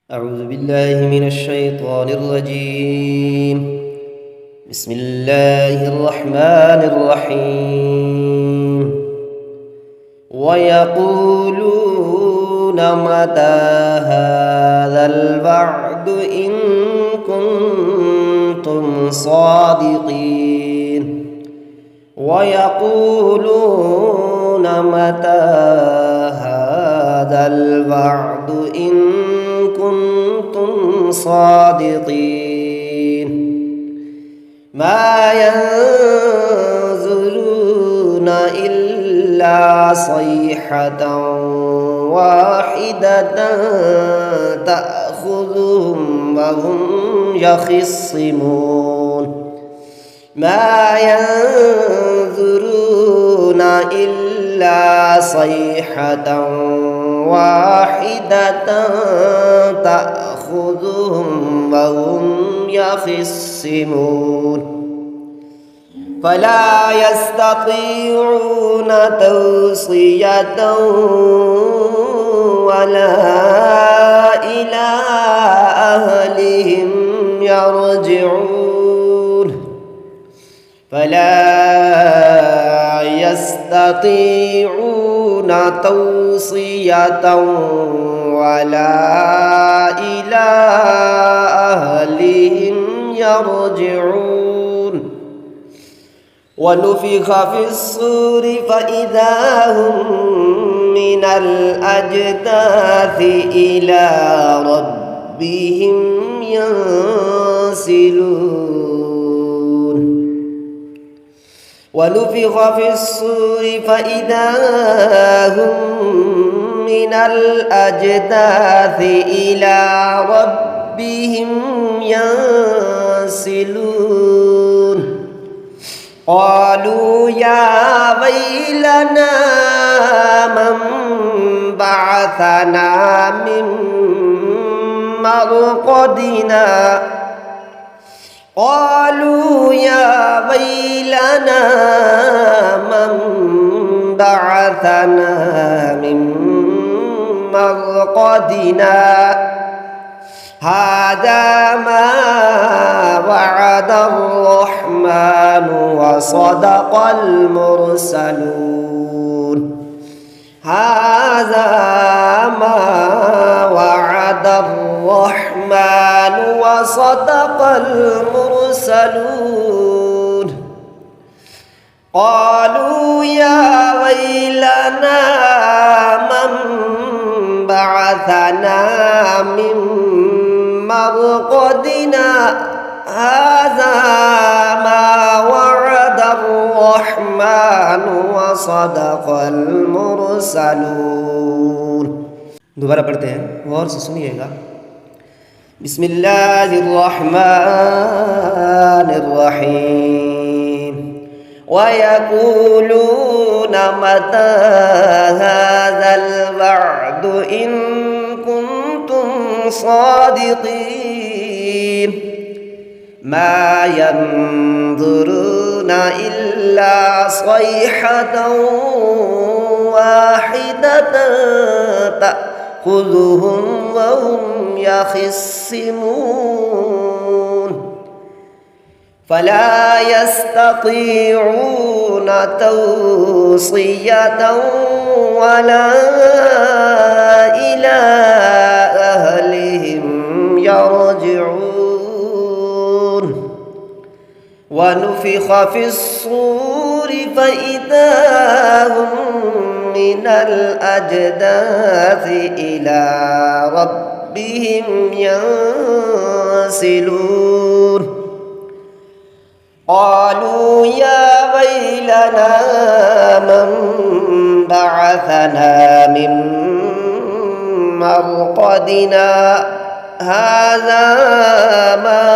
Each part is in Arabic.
أعوذ بالله من الشيطان الرجيم. بسم الله الرحمن الرحيم. ويقولون متى هذا الوعد إن كنتم صادقين. ويقولون متى هذا الوعد إن كنتم صادقين. ما ينظرون إلا صيحة واحدة تأخذهم وهم يخصمون. ما ينظرون إلا صيحة واحدة تأخذهم وهم يخصمون. فلا يستطيعون توصية ولا إلى أهلهم يرجعون. فلا يستطيعون توصية ولا إلى أهلهم يرجعون. ونفخ في الصور فإذا هم من الأجداث إلى ربهم ينسلون. ونفخ في الصور فإذا هم من الأجداث إلى ربهم ينسلون. قالوا يا ويلنا من بعثنا من مرقدنا. قالوا يا ويلنا من بعثنا من مرقدنا. هذا ما وعد الرحمن وصدق المرسلون. هذا ما وعد الرحمن وصدق المرسلون. قالوا يا ويلنا من بعثنا من مرقدنا. هذا ما وعد الرحمن وصدق المرسلون. दोबारा पढ़ते हैं, गौर से सुनिएगा. बिस्मिल्लाहिर्रहमानिर्रहीम. वयक़ूलून मता हाज़ल वअद इन कुन्तुम सादिक़ीन. मा यंज़ुरून इल्ला सयहतन वाहिदतन तअख़ुज़ुहुम वहुम यखिस्सिमून. فلا يستطيعون توصية ولا إلى أهلهم يرجعون. ونفخ في الصور فإذا هم من الأجداث إلى ربهم ينسلون. قالوا يا ويلنا من بعثنا من مرقدنا. هذا ما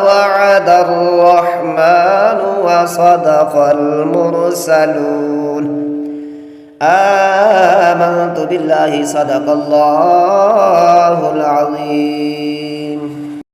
وعد الرحمن وصدق المرسلون. آمنت بالله صدق الله العظيم.